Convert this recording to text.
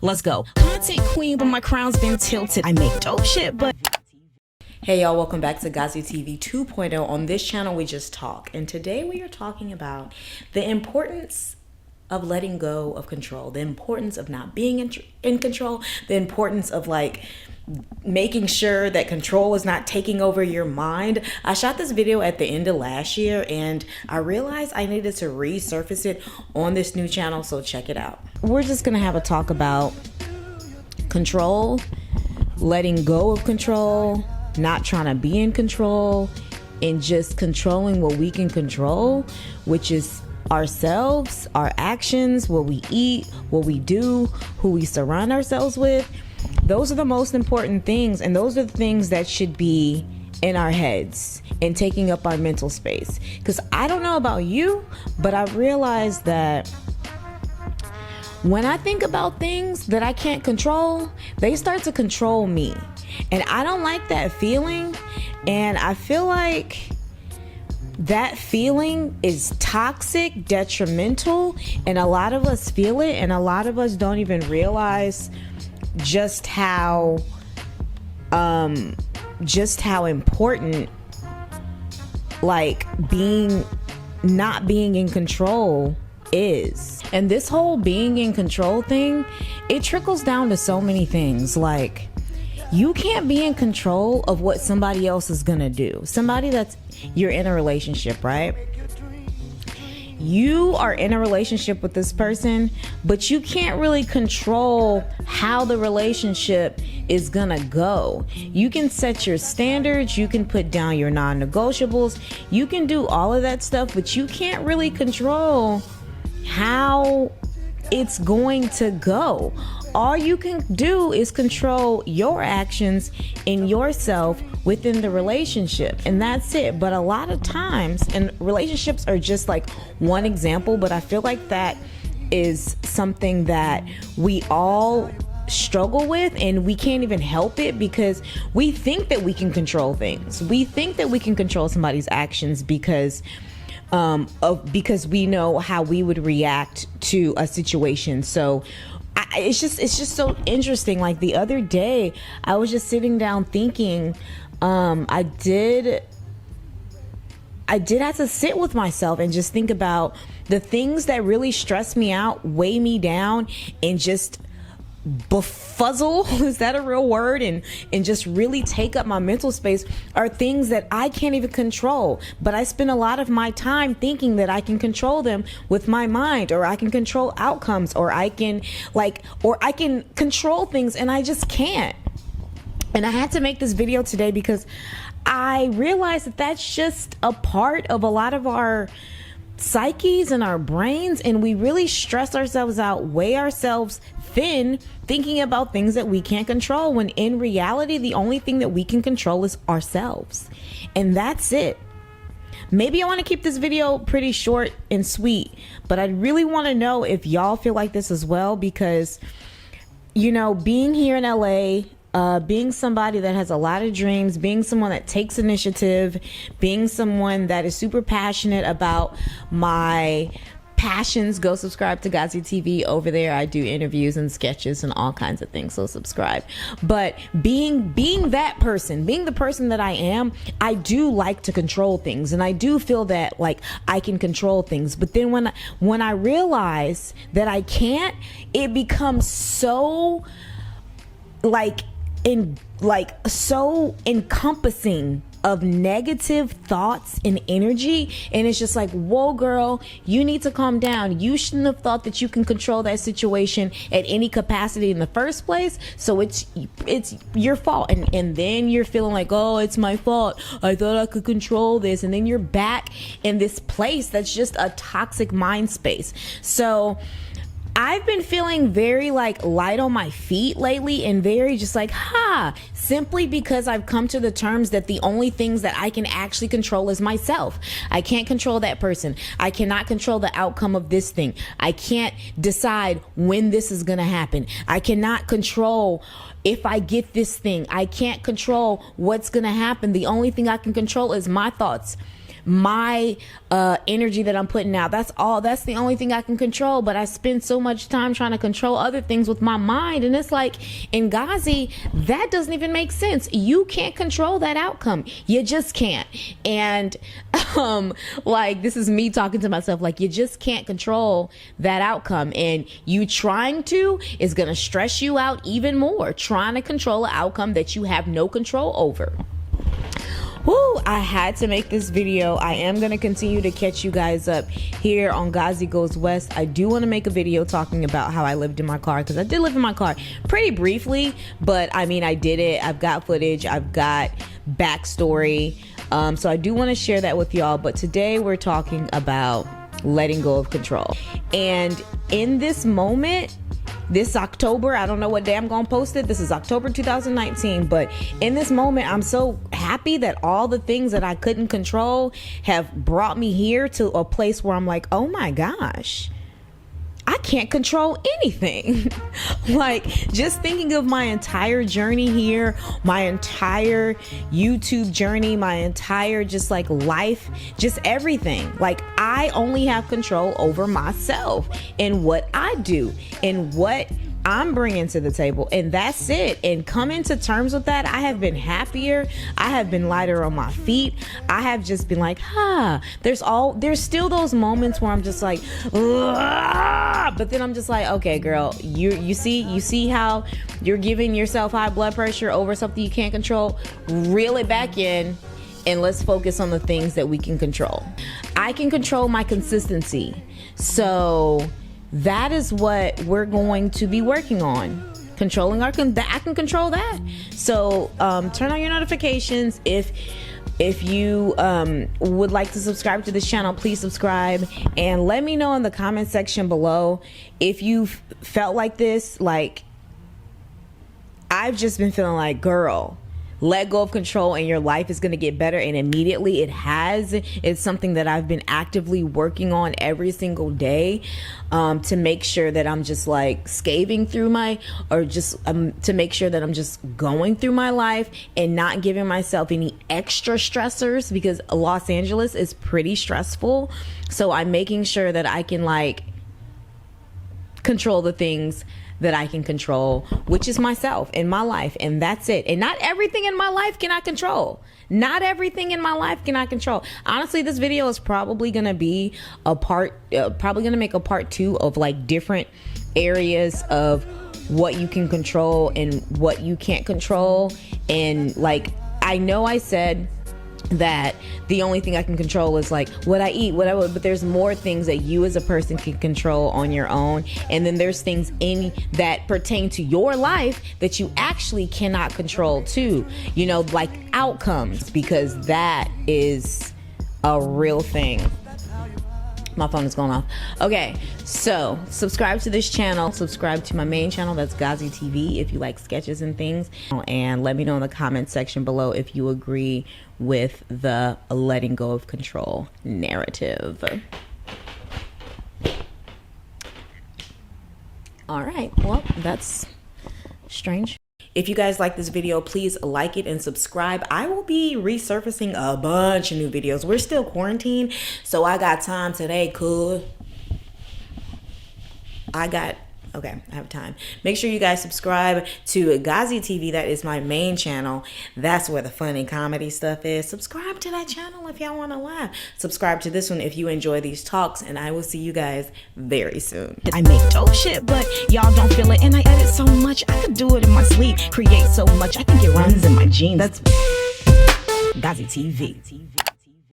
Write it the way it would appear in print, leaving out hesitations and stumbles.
Let's go. Content queen, but my crown's been tilted. I make dope shit, but... Hey y'all, welcome back to Gazi TV 2.0. On this channel, we just talk. And today we are talking about the importance of letting go of control, the importance of not being in control, the importance of like making sure that control is not taking over your mind. I shot this video at the end of last year and I realized I needed to resurface it on this new channel, so check it out. We're just gonna have a talk about control, letting go of control, not trying to be in control, and just controlling what we can control, which is ourselves, our actions, what we eat, what we do, who we surround ourselves with. Those are the most important things, and those are the things that should be in our heads and taking up our mental space. Because I don't know about you, but I've realized that when I think about things that I can't control, they start to control me. And I don't like that feeling. And I feel like that feeling is toxic, detrimental, and a lot of us feel it, and a lot of us don't even realize just how important like not being in control is. And this whole being in control thing, it trickles down to so many things. Like, you can't be in control of what somebody else is gonna do. Somebody that's, you're in a relationship, right? You are in a relationship with this person, but you can't really control how the relationship is gonna go. You can set your standards, you can put down your non-negotiables, you can do all of that stuff, but you can't really control how it's going to go. All you can do is control your actions and yourself within the relationship, and that's it. But a lot of times, and relationships are just like one example, but I feel like that is something that we all struggle with, and we can't even help it because we think that we can control things. We think that we can control somebody's actions because we know how we would react to a situation. So it's just so interesting. Like the other day, I was just sitting down thinking, I did have to sit with myself and just think about the things that really stress me out, weigh me down, and just befuzzle, is that a real word, and just really take up my mental space, are things that I can't even control. But I spend a lot of my time thinking that I can control them with my mind, or I can control outcomes, or I can control things, and I just can't. And I had to make this video today because I realized that that's just a part of a lot of our psyches and our brains, and we really stress ourselves out, weigh ourselves thin, thinking about things that we can't control, when in reality the only thing that we can control is ourselves, and that's it. Maybe I want to keep this video pretty short and sweet, but I really want to know if y'all feel like this as well, because, you know, being here in LA, being somebody that has a lot of dreams, being someone that takes initiative, being someone that is super passionate about my passions, go subscribe to Gazi TV over there. I do interviews and sketches and all kinds of things, so subscribe. But being that person, being the person that I am, I do like to control things, and I do feel that like I can control things. But then when I realize that I can't, it becomes so so encompassing of negative thoughts and energy, and it's just like, whoa girl, you need to calm down. You shouldn't have thought that you can control that situation at any capacity in the first place, so it's your fault. And then you're feeling like, oh, it's my fault, I thought I could control this, and then you're back in this place that's just a toxic mind space. So I've been feeling very like light on my feet lately, and very just like, simply because I've come to the terms that the only things that I can actually control is myself. I can't control that person. I cannot control the outcome of this thing. I can't decide when this is gonna happen. I cannot control if I get this thing. I can't control what's gonna happen. The only thing I can control is my thoughts, my energy that I'm putting out. That's the only thing I can control. But I spend so much time trying to control other things with my mind. And it's like, in Gazi, that doesn't even make sense. You can't control that outcome. You just can't. And like, this is me talking to myself, like, you just can't control that outcome. And you trying to is going to stress you out even more, trying to control an outcome that you have no control over. Woo, I had to make this video. I am going to continue to catch you guys up here on Gazi Goes West. I do want to make a video talking about how I lived in my car, because I did live in my car pretty briefly, but I mean, I did it. I've got footage. I've got backstory. So I do want to share that with y'all. But today we're talking about letting go of control. And in this moment, this October, I don't know what day I'm gonna post it. This is October 2019, but in this moment, I'm so happy that all the things that I couldn't control have brought me here to a place where I'm like, oh my gosh, I can't control anything. Like, just thinking of my entire journey here, my entire YouTube journey, my entire just like life, just everything. Like, I only have control over myself and what I do and what I'm bringing to the table, and that's it. And coming to terms with that, I have been happier. I have been lighter on my feet. I have just been like, there's still those moments where I'm just like, but then I'm just like, okay, girl, you see how you're giving yourself high blood pressure over something you can't control? Reel it back in, and let's focus on the things that we can control. I can control my consistency. So that is what we're going to be working on. Controlling I can control that. So turn on your notifications. If you would like to subscribe to this channel, please subscribe, and let me know in the comment section below if you felt like this. Like, I've just been feeling like, girl, let go of control and your life is going to get better. And immediately it has. It's something that I've been actively working on every single day, to make sure that I'm just like scaving through to make sure that I'm just going through my life and not giving myself any extra stressors, because Los Angeles is pretty stressful. So I'm making sure that I can like control the things that I can control, which is myself and my life, and that's it. And not everything in my life can I control. Not everything in my life can I control. Honestly, this video is probably gonna be probably gonna make a part 2 of like different areas of what you can control and what you can't control. And like, I know I said that the only thing I can control is like what I eat, whatever, but there's more things that you as a person can control on your own. And then there's things that pertain to your life that you actually cannot control too, you know, like outcomes, because that is a real thing. My phone is going off. Okay, so subscribe to this channel. Subscribe to my main channel, that's Gazi TV, if you like sketches and things. And let me know in the comment section below if you agree with the letting go of control narrative. All right, well, that's strange. If you guys like this video, please like it and subscribe. I will be resurfacing a bunch of new videos. We're still quarantined, so I got time today, cool. Okay, I have time. Make sure you guys subscribe to Gazi TV. That is my main channel. That's where the fun and comedy stuff is. Subscribe to that channel if y'all want to laugh. Subscribe to this one if you enjoy these talks, and I will see you guys very soon. I make dope shit, but y'all don't feel it, and I edit so much. I could do it in my sleep, create so much. I think it runs in my genes. That's Gazi TV.